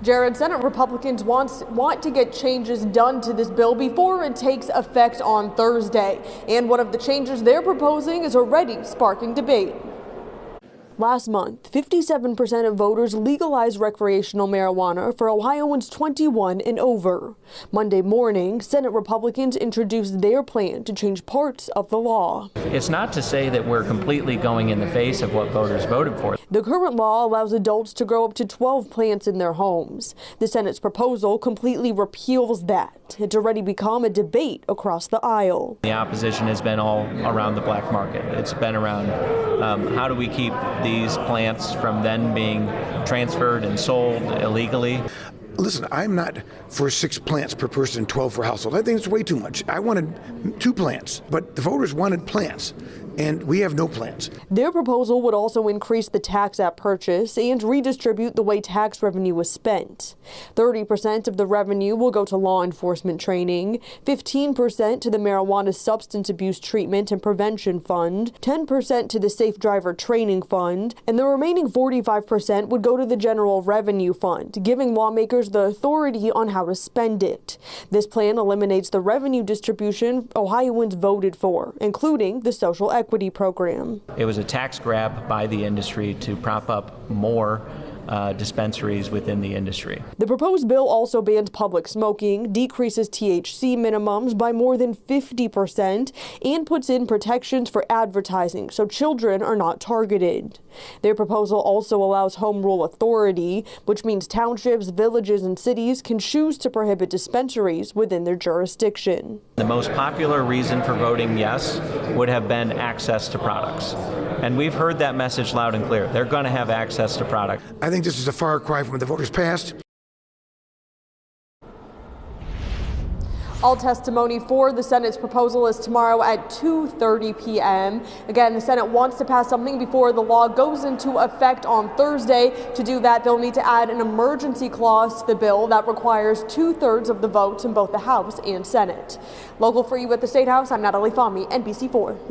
Jared, Senate Republicans want to get changes done to this bill before it takes effect on Thursday. And one of the changes they're proposing is already sparking debate. Last month, 57% of voters legalized recreational marijuana for Ohioans 21 and over. Monday morning, Senate Republicans introduced their plan to change parts of the law. It's not to say that we're completely going in the face of what voters voted for. The current law allows adults to grow up to 12 plants in their homes. The Senate's proposal completely repeals that. It's already become a debate across the aisle. The opposition has been all around the black market. It's been around how do we keep these plants from then being transferred and sold illegally. Listen, I'm not for 6 plants per person, 12 per household. I think it's way too much. I wanted 2 plants, but the voters wanted plants, and we have no plants. Their proposal would also increase the tax at purchase and redistribute the way tax revenue was spent. 30% of the revenue will go to law enforcement training, 15% to the Marijuana Substance Abuse Treatment and Prevention Fund, 10% to the Safe Driver Training Fund, and the remaining 45% would go to the General Revenue Fund, giving lawmakers the authority on how to spend it. This plan eliminates the revenue distribution Ohioans voted for, including the social equity program. It was a tax grab by the industry to prop up more dispensaries within the industry. The proposed bill also bans public smoking, decreases THC minimums by more than 50%, and puts in protections for advertising so children are not targeted. Their proposal also allows home rule authority, which means townships, villages, and cities can choose to prohibit dispensaries within their jurisdiction. The most popular reason for voting yes would have been access to products. And we've heard that message loud and clear. They're going to have access to product. I think this is a far cry from what the voters passed. All testimony for the Senate's proposal is tomorrow at 2:30 p.m. Again, the Senate wants to pass something before the law goes into effect on Thursday. To do that, they'll need to add an emergency clause to the bill that requires 2/3 of the votes in both the House and Senate. Local for you at the State House, I'm Natalie Fahmy, NBC4.